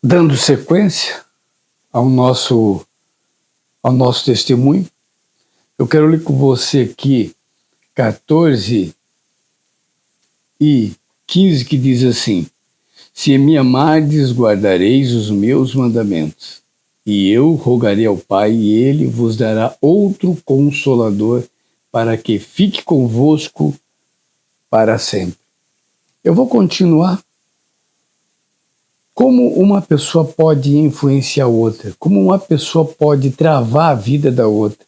Dando sequência ao nosso testemunho, eu quero ler com você aqui 14 e 15, que diz assim: Se me amardes, guardareis os meus mandamentos, e eu rogarei ao Pai, e ele vos dará outro Consolador, para que fique convosco para sempre. Eu vou continuar. Como uma pessoa pode influenciar outra? Como uma pessoa pode travar a vida da outra?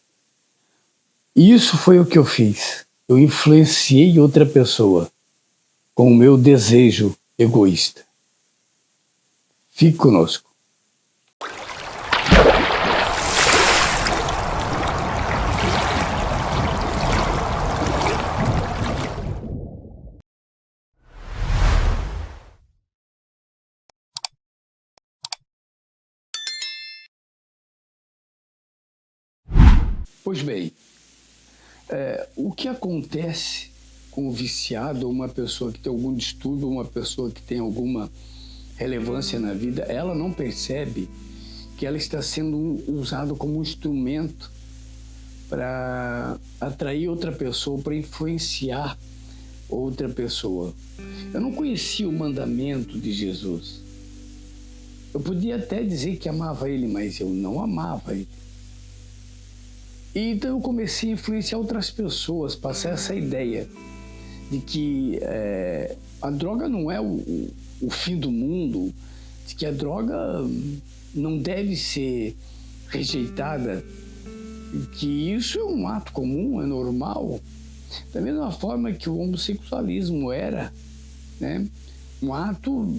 E isso foi o que eu fiz. Eu influenciei outra pessoa com o meu desejo egoísta. Fique conosco. Pois bem, o que acontece com o viciado, ou uma pessoa que tem algum distúrbio, uma pessoa que tem alguma relevância na vida, ela não percebe que ela está sendo usada como um instrumento para atrair outra pessoa, para influenciar outra pessoa. Eu não conhecia o mandamento de Jesus. Eu podia até dizer que amava ele, mas eu não amava ele. E então eu comecei a influenciar outras pessoas, passar essa ideia de que a droga não é o fim do mundo, de que a droga não deve ser rejeitada, que isso é um ato comum, é normal. Da mesma forma que o homossexualismo era, né, um ato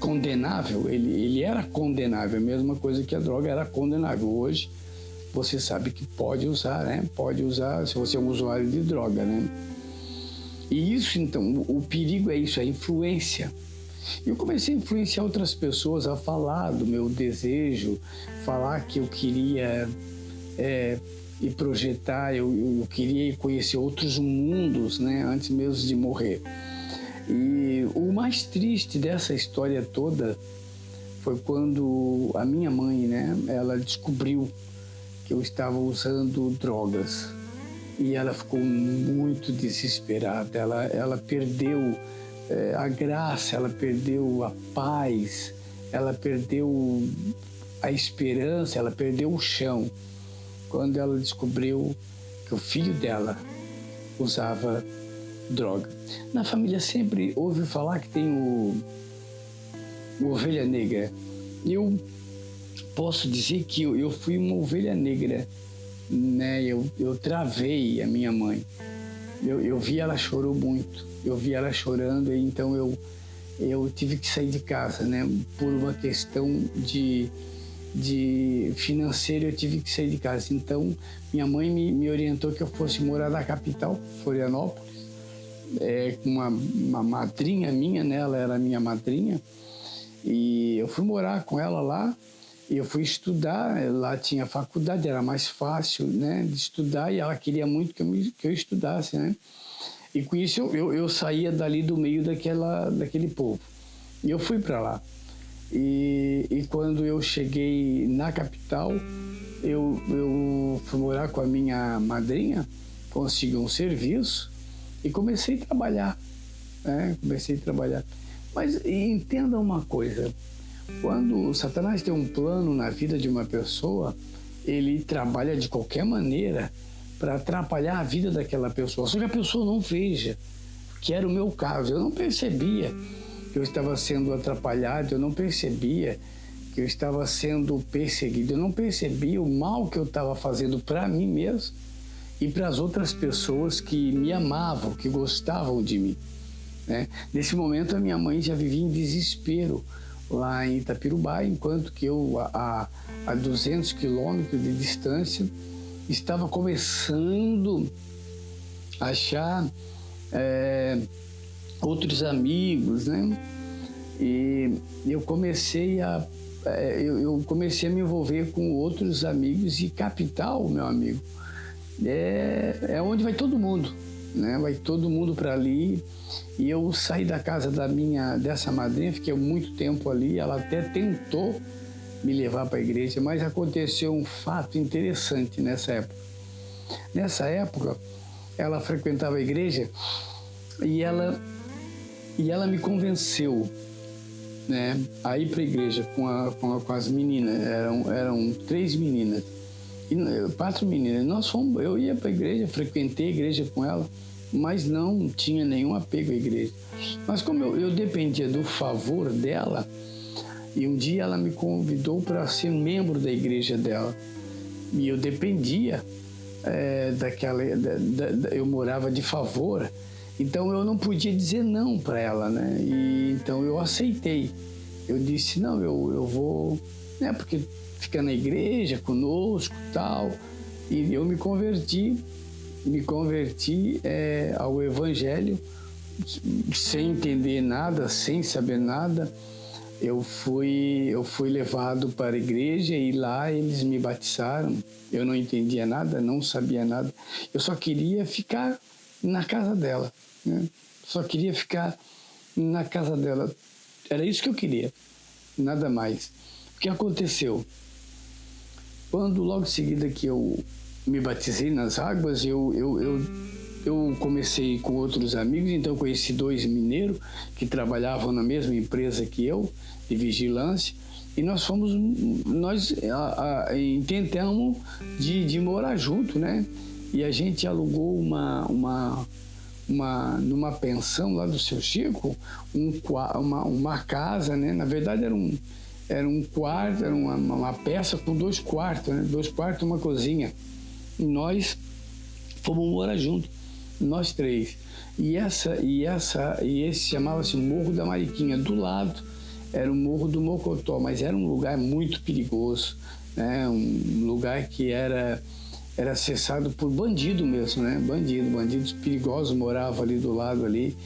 condenável, ele era condenável, a mesma coisa que a droga era condenável. Hoje você sabe que pode usar, né? Pode usar se você é um usuário de droga, né? E isso, então, o perigo é isso, a influência. E eu comecei a influenciar outras pessoas a falar do meu desejo, falar que eu queria ir projetar, eu queria conhecer outros mundos, né? Antes mesmo de morrer. E o mais triste dessa história toda foi quando a minha mãe, né? Ela descobriu que eu estava usando drogas e ela ficou muito desesperada. Ela perdeu a graça, ela perdeu a paz, ela perdeu a esperança, ela perdeu o chão quando ela descobriu que o filho dela usava droga. Na família sempre ouve falar que tem o ovelha negra. Eu posso dizer que eu fui uma ovelha negra, né? Eu travei a minha mãe. Eu vi ela chorou muito. Eu vi ela chorando, e então eu tive que sair de casa, né? Por uma questão de financeira, eu tive que sair de casa. Então minha mãe me orientou que eu fosse morar na capital, Florianópolis, com uma madrinha minha, né? Ela era minha madrinha, e eu fui morar com ela lá. E eu fui estudar, lá tinha faculdade, era mais fácil, né, de estudar, e ela queria muito que eu estudasse, né? E com isso eu saía dali do meio daquele povo. E eu fui para lá. E quando eu cheguei na capital, eu fui morar com a minha madrinha, consegui um serviço e comecei a trabalhar, né? Comecei a trabalhar. Mas entenda uma coisa. Quando Satanás tem um plano na vida de uma pessoa, ele trabalha de qualquer maneira para atrapalhar a vida daquela pessoa. Só que a pessoa não veja, que era o meu caso. Eu não percebia que eu estava sendo atrapalhado, eu não percebia que eu estava sendo perseguido, eu não percebia o mal que eu estava fazendo para mim mesmo e para as outras pessoas que me amavam, que gostavam de mim, né? Nesse momento, a minha mãe já vivia em desespero lá em Itapirubá, enquanto que eu, a 200 quilômetros de distância, estava começando a achar outros amigos, né? E eu comecei a me envolver com outros amigos, e capital, meu amigo, é onde vai todo mundo. né? Vai todo mundo para ali. E eu saí da casa dessa madrinha, fiquei muito tempo ali. Ela até tentou me levar para a igreja, mas aconteceu um fato interessante nessa época. Nessa época, ela frequentava a igreja e ela me convenceu, né, a ir para a igreja com as meninas. Eram 3 meninas, 4 meninas. Eu ia para a igreja, frequentei a igreja com ela, mas não tinha nenhum apego à igreja. Mas como eu dependia do favor dela, e um dia ela me convidou para ser membro da igreja dela, e eu dependia eu morava de favor, então eu não podia dizer não para ela, né? E então eu aceitei. Eu disse, não, eu vou, né? Porque fica na igreja conosco, tal. E eu me converti ao evangelho sem entender nada, sem saber nada. Eu fui levado para a igreja e lá eles me batizaram. Eu não entendia nada, não sabia nada. Eu só queria ficar na casa dela, né? Só queria ficar na casa dela. Era isso que eu queria, nada mais. O que aconteceu? Quando logo em seguida que eu me batizei nas águas, eu comecei com outros amigos, então conheci 2 mineiros que trabalhavam na mesma empresa que eu, de vigilância, e nós intentamos de morar junto, né? E a gente alugou numa pensão lá do seu Chico, uma casa, né? Na verdade era um quarto, era uma peça com 2 quartos, né? 2 quartos e uma cozinha. E nós fomos morar junto, nós 3. E esse chamava-se Morro da Mariquinha. Do lado era o Morro do Mocotó, mas era um lugar muito perigoso, né? Um lugar que era acessado por bandido mesmo, né? Bandidos perigosos moravam ali do lado ali.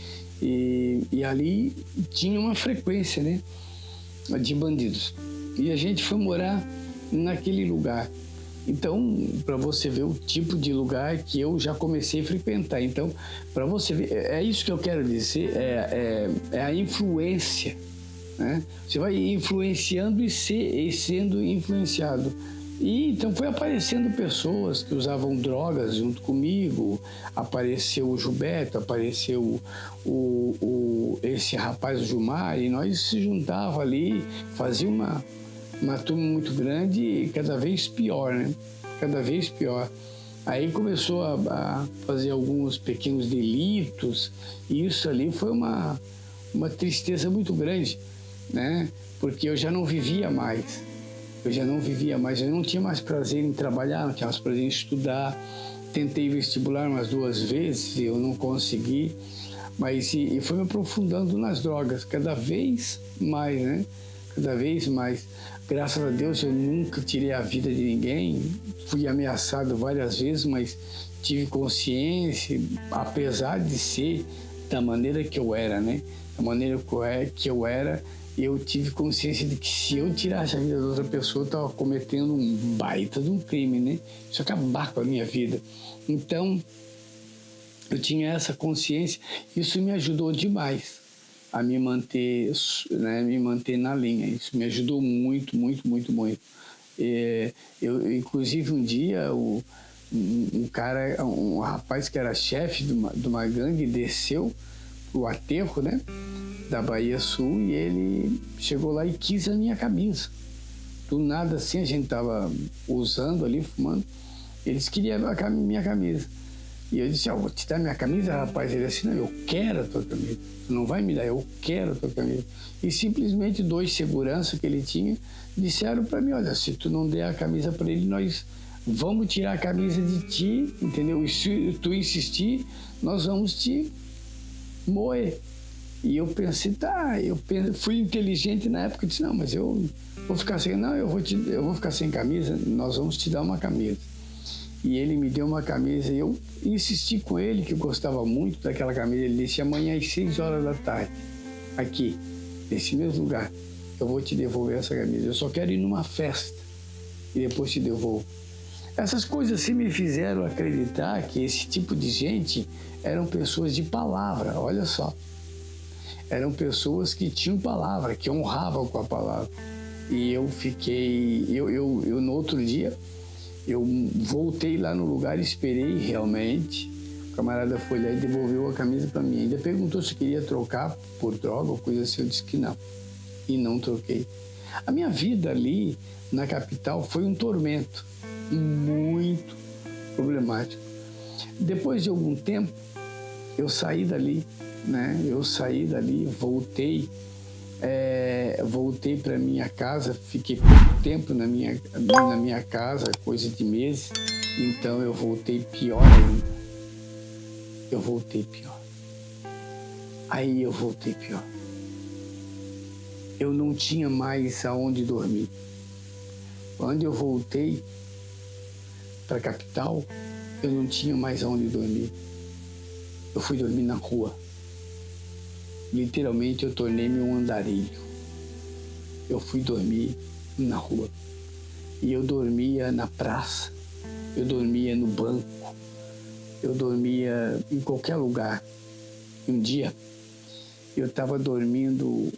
E ali tinha uma frequência, né, de bandidos. E a gente foi morar naquele lugar. Então, para você ver o tipo de lugar que eu já comecei a frequentar. Então, para você ver, é isso que eu quero dizer, é a influência, né? Você vai influenciando e sendo influenciado. E então foi aparecendo pessoas que usavam drogas junto comigo. Apareceu o Gilberto, apareceu esse rapaz, o Gilmar, e nós se juntava ali, fazia uma turma muito grande e cada vez pior, né? Cada vez pior. Aí começou a fazer alguns pequenos delitos, e isso ali foi uma tristeza muito grande, né? Porque eu já não vivia mais. Eu não tinha mais prazer em trabalhar, não tinha mais prazer em estudar. Tentei vestibular umas 2 vezes e eu não consegui. Mas e foi me aprofundando nas drogas, cada vez mais, né? Cada vez mais. Graças a Deus eu nunca tirei a vida de ninguém. Fui ameaçado várias vezes, mas tive consciência, apesar de ser da maneira que eu era, né? Da maneira que eu era, eu tive consciência de que se eu tirasse a vida de outra pessoa, eu estava cometendo um baita de um crime, né? Isso ia acabar com a minha vida. Então, eu tinha essa consciência, isso me ajudou demais a me manter, né, na linha. Isso me ajudou muito, muito, muito, muito. Inclusive, um dia, um rapaz que era chefe de uma gangue desceu o aterro, né, da Bahia Sul, e ele chegou lá e quis a minha camisa. Do nada, assim, a gente estava usando ali, fumando, eles queriam a minha camisa. E eu disse, vou te dar minha camisa, rapaz. Ele disse, não, eu quero a tua camisa. Tu não vai me dar, eu quero a tua camisa. E simplesmente 2 seguranças que ele tinha disseram para mim, olha, se tu não der a camisa para ele, nós vamos tirar a camisa de ti, entendeu? E se tu insistir, nós vamos te moer. E eu pensei, fui inteligente na época, disse, não, mas eu vou ficar sem, eu vou ficar sem camisa, nós vamos te dar uma camisa. E ele me deu uma camisa e eu insisti com ele, que eu gostava muito daquela camisa. Ele disse, amanhã às 6 horas da tarde, aqui, nesse mesmo lugar, eu vou te devolver essa camisa. Eu só quero ir numa festa e depois te devolvo. Essas coisas assim me fizeram acreditar que esse tipo de gente eram pessoas de palavra, olha só. Eram pessoas que tinham palavra, que honravam com a palavra. E eu fiquei... no outro dia, eu voltei lá no lugar, esperei realmente. O camarada foi lá e devolveu a camisa para mim. Ainda perguntou se queria trocar por droga ou coisa assim. Eu disse que não. E não troquei. A minha vida ali na capital foi um tormento muito problemático. Depois de algum tempo, eu saí dali, né? Voltei para minha casa, fiquei pouco tempo na minha casa, coisa de meses, então eu voltei pior ainda. Aí eu voltei pior. Eu não tinha mais aonde dormir. Quando eu voltei para a capital, eu não tinha mais aonde dormir. Eu fui dormir na rua. Literalmente, eu tornei-me um andarilho. Eu fui dormir na rua. E eu dormia na praça, eu dormia no banco, eu dormia em qualquer lugar. Um dia, eu estava dormindo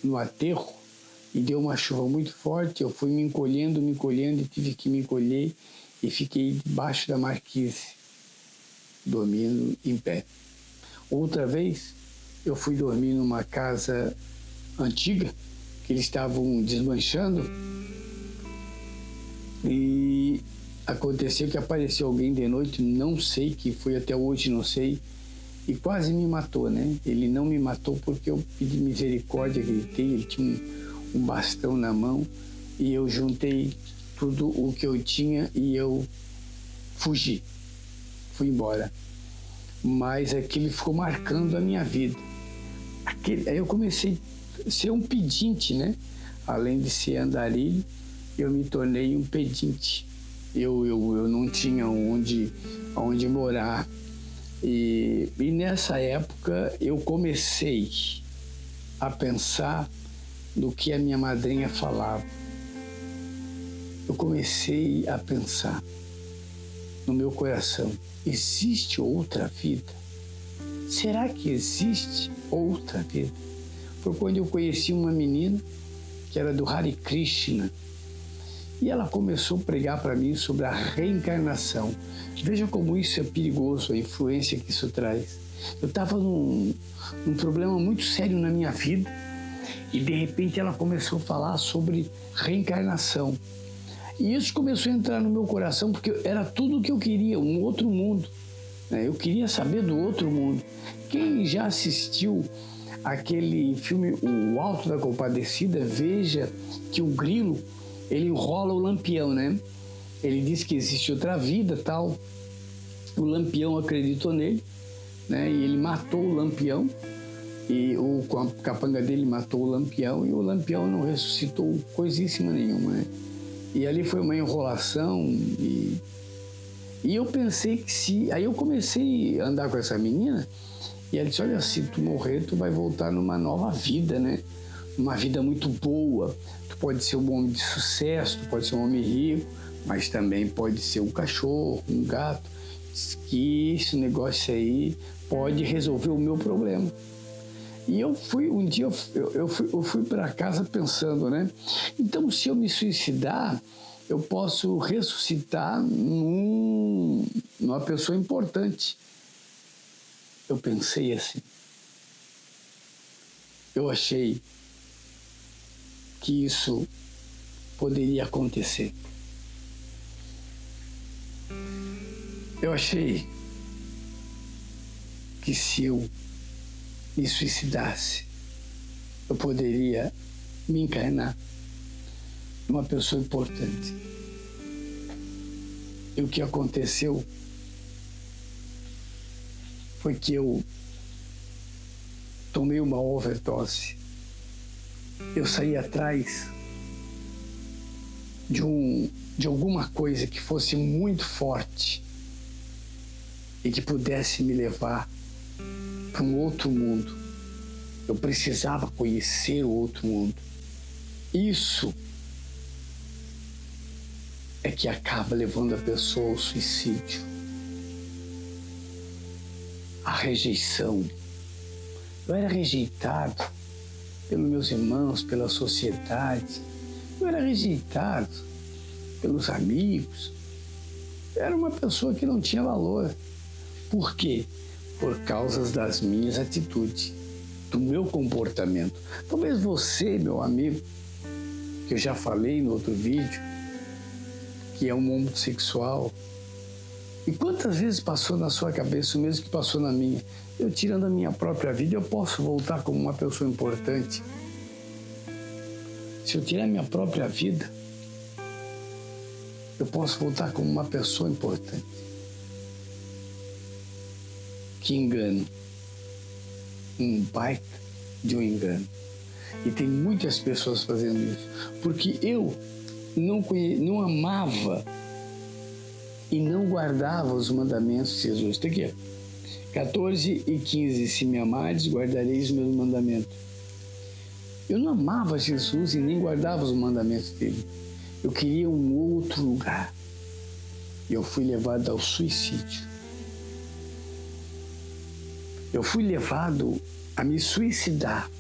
no aterro e deu uma chuva muito forte. Eu fui me encolhendo e tive que me encolher e fiquei debaixo da marquise, dormindo em pé. Outra vez, eu fui dormir numa casa antiga, que eles estavam desmanchando, e aconteceu que apareceu alguém de noite, não sei, que foi até hoje, não sei, e quase me matou, né? Ele não me matou porque eu pedi misericórdia, gritei, ele tinha um bastão na mão, e eu juntei tudo o que eu tinha e eu fugi, fui embora. Mas aquilo ficou marcando a minha vida. Aí eu comecei a ser um pedinte, né? Além de ser andarilho, eu me tornei um pedinte. Eu não tinha onde morar. E nessa época eu comecei a pensar no que a minha madrinha falava. Eu comecei a pensar no meu coração: existe outra vida? Será que existe outra vida? Foi quando eu conheci uma menina que era do Hare Krishna e ela começou a pregar para mim sobre a reencarnação. Veja como isso é perigoso, a influência que isso traz. Eu estava num problema muito sério na minha vida e de repente ela começou a falar sobre reencarnação. E isso começou a entrar no meu coração porque era tudo o que eu queria, um outro mundo. Eu queria saber do outro mundo. Quem já assistiu aquele filme O Alto da Compadecida, veja que o grilo, ele enrola o Lampião, né? Ele diz que existe outra vida, tal. O Lampião acreditou nele, né? E ele matou o Lampião. E o capanga dele matou o Lampião e o Lampião não ressuscitou coisíssima nenhuma, né? E ali foi uma enrolação e eu pensei que aí eu comecei a andar com essa menina e ela disse: olha, se tu morrer, tu vai voltar numa nova vida, né? Uma vida muito boa. Tu pode ser um homem de sucesso, tu pode ser um homem rico, mas também pode ser um cachorro, um gato. Diz que esse negócio aí pode resolver o meu problema. E um dia eu fui para casa pensando, né? Então, se eu me suicidar, eu posso ressuscitar numa pessoa importante. Eu pensei assim. Eu achei que isso poderia acontecer. Eu achei que se eu me suicidasse, eu poderia me encarnar numa pessoa importante. E o que aconteceu foi que eu tomei uma overdose. Eu saí atrás de alguma coisa que fosse muito forte e que pudesse me levar para um outro mundo. Eu precisava conhecer o outro mundo. Isso é que acaba levando a pessoa ao suicídio, à rejeição. Eu era rejeitado pelos meus irmãos, pela sociedade. Eu era rejeitado pelos amigos. Eu era uma pessoa que não tinha valor. Por quê? Por causa das minhas atitudes, do meu comportamento. Talvez você, meu amigo, que eu já falei no outro vídeo, que é um homossexual, e quantas vezes passou na sua cabeça o mesmo que passou na minha? Eu, tirando a minha própria vida, eu posso voltar como uma pessoa importante. Se eu tirar a minha própria vida, eu posso voltar como uma pessoa importante. Que engano. Um baita de um engano. E tem muitas pessoas fazendo isso. Porque eu não amava e não guardava os mandamentos de Jesus. Está aqui, ó. 14 e 15. Se me amares, guardareis os meus mandamentos. Eu não amava Jesus e nem guardava os mandamentos dele. Eu queria um outro lugar. E eu fui levado ao suicídio. Eu fui levado a me suicidar.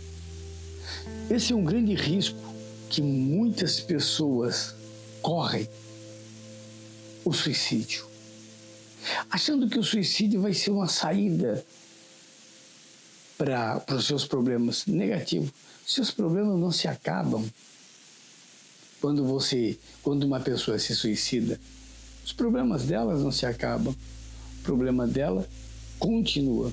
Esse é um grande risco que muitas pessoas correm. O suicídio. Achando que o suicídio vai ser uma saída para os seus problemas. Negativo. Seus problemas não se acabam quando uma pessoa se suicida. Os problemas delas não se acabam. O problema dela continua.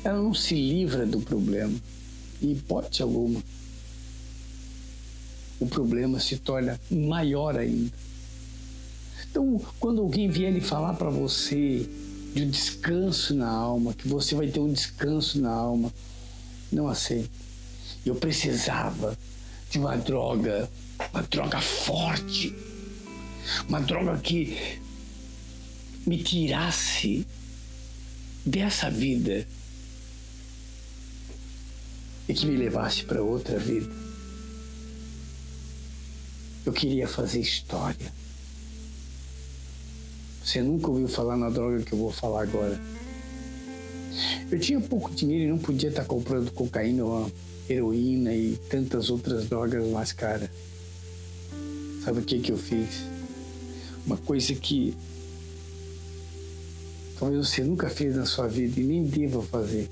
Ela não se livra do problema, em hipótese alguma. O problema se torna maior ainda. Então, quando alguém vier lhe falar para você de um descanso na alma, que você vai ter um descanso na alma, não aceite. Eu precisava de uma droga forte, uma droga que me tirasse dessa vida e que me levasse para outra vida. Eu queria fazer história. Você nunca ouviu falar na droga que eu vou falar agora. Eu tinha pouco dinheiro e não podia estar comprando cocaína ou heroína e tantas outras drogas mais caras. Sabe o que eu fiz? Uma coisa que talvez você nunca fez na sua vida e nem deva fazer.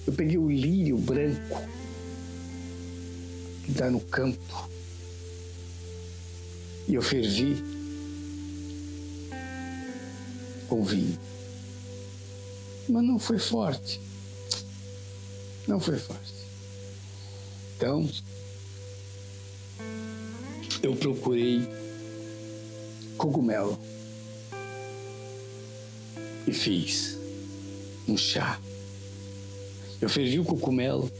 Eu peguei o lírio branco que dá no campo e eu fervi com vinho. Mas não foi forte. Não foi forte. Então, eu procurei cogumelo e fiz um chá. Eu fervi o cogumelo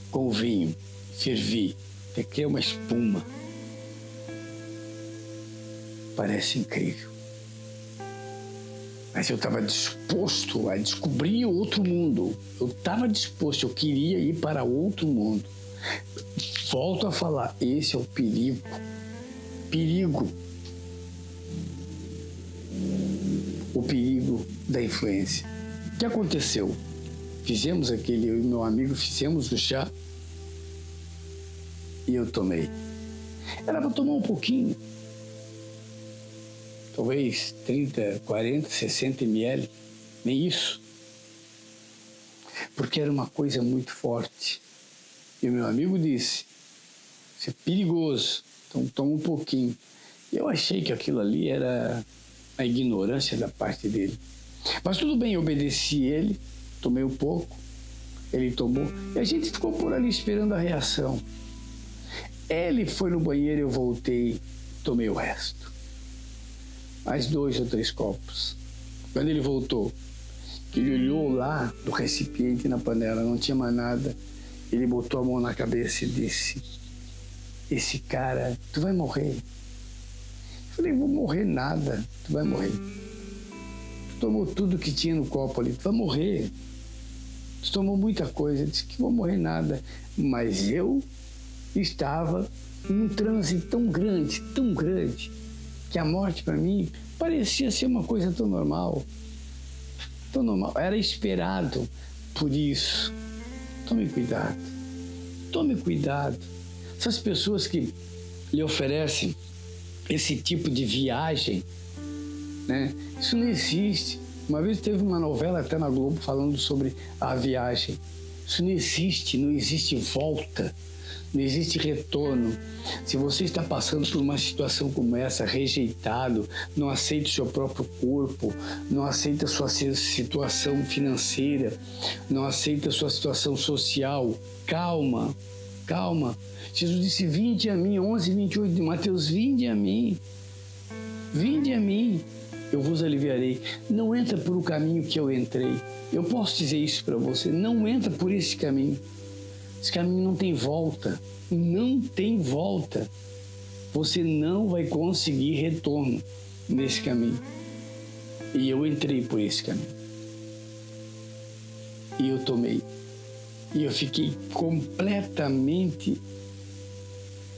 com o vinho, fervi, até que é uma espuma. Parece incrível. Mas eu estava disposto a descobrir outro mundo. Eu estava disposto, eu queria ir para outro mundo. Volto a falar, esse é o perigo. Perigo. O perigo da influência. O que aconteceu? Fizemos aquele, eu e meu amigo fizemos o chá e eu tomei. Era para tomar um pouquinho. Talvez 30, 40, 60 ml, nem isso. Porque era uma coisa muito forte. E o meu amigo disse, isso é perigoso, então toma um pouquinho. E eu achei que aquilo ali era a ignorância da parte dele. Mas tudo bem, eu obedeci ele, tomei um pouco, ele tomou, e a gente ficou por ali esperando a reação. Ele foi no banheiro, eu voltei, tomei o resto. Mais 2 ou 3 copos. Quando ele voltou, ele olhou lá no recipiente, na panela, não tinha mais nada. Ele botou a mão na cabeça e disse, esse cara, tu vai morrer. Eu falei, vou morrer nada, tu vai morrer. Tu tomou tudo que tinha no copo ali, tu vai morrer. Tu tomou muita coisa, eu disse que vou morrer nada. Mas eu estava num transe tão grande, que a morte para mim parecia ser uma coisa tão normal, era esperado por isso. Tome cuidado. Essas pessoas que lhe oferecem esse tipo de viagem, né? Isso não existe. Uma vez teve uma novela até na Globo falando sobre a viagem. Isso não existe volta, não existe retorno. Se você está passando por uma situação como essa, rejeitado, não aceita o seu próprio corpo, não aceita a sua situação financeira, não aceita a sua situação social, calma. Jesus disse, vinde a mim, 11:28 de Mateus, vinde a mim, eu vos aliviarei. Não entra por o caminho que eu entrei. Eu posso dizer isso para você, não entra por esse caminho. Esse caminho não tem volta, Você não vai conseguir retorno nesse caminho. E eu entrei por esse caminho. E eu tomei. E eu fiquei completamente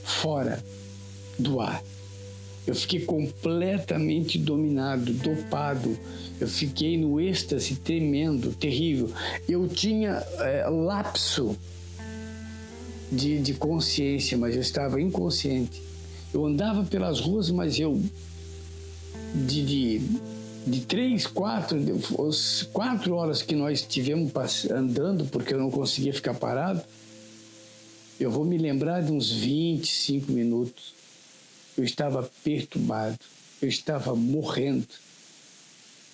fora do ar. Eu fiquei completamente dominado, dopado. Eu fiquei no êxtase tremendo, terrível. Eu tinha lapso de consciência, mas eu estava inconsciente. Eu andava pelas ruas, mas eu de 4 horas que nós estivemos andando, porque eu não conseguia ficar parado, eu vou me lembrar de uns 25 minutos. Eu estava perturbado, eu estava morrendo.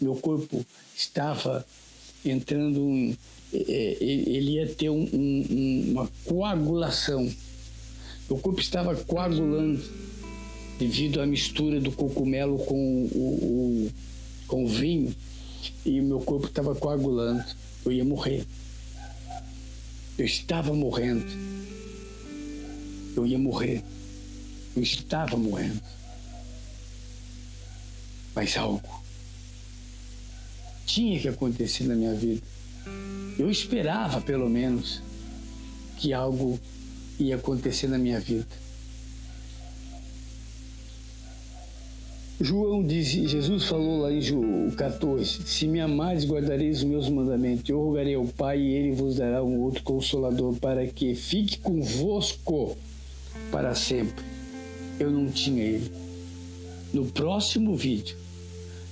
Meu corpo estava entrando, ele ia ter uma coagulação. Meu corpo estava coagulando devido à mistura do cogumelo com o vinho, e meu corpo estava coagulando. Eu ia morrer. Eu estava morrendo. Eu ia morrer. Eu estava morrendo. Mas algo tinha que acontecer na minha vida. Eu esperava, pelo menos, que algo ia acontecer na minha vida. João disse, Jesus falou lá em João 14, se me amares, guardareis os meus mandamentos. Eu rogarei ao Pai e Ele vos dará um outro Consolador para que fique convosco para sempre. Eu não tinha ele. No próximo vídeo,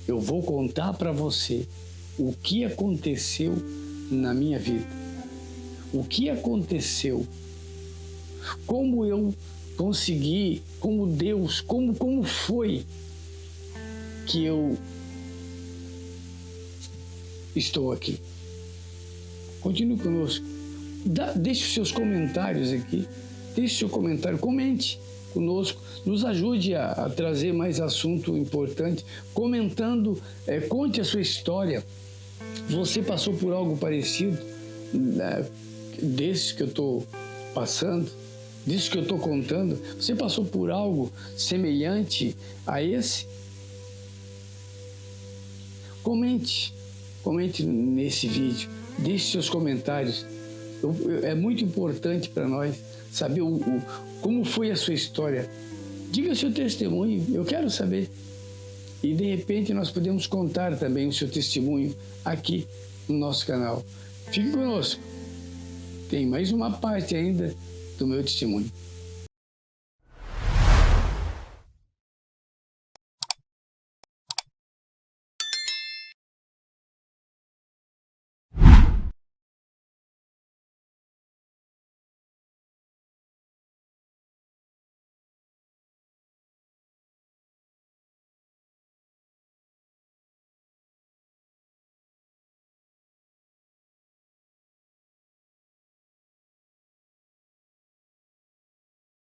eu vou contar para você o que aconteceu na minha vida. O que aconteceu. Como eu consegui, como Deus, como foi que eu estou aqui. Continue conosco. Deixe os seus comentários aqui. Deixe o seu comentário, comente conosco. Nos ajude a trazer mais assunto importante. Comentando, conte a sua história. Você passou por algo parecido, desse que eu estou passando, disso que eu estou contando? Você passou por algo semelhante a esse? Comente nesse vídeo, deixe seus comentários. É muito importante para nós saber como foi a sua história. Diga o seu testemunho, eu quero saber. E de repente nós podemos contar também o seu testemunho aqui no nosso canal. Fique conosco, tem mais uma parte ainda do meu testemunho.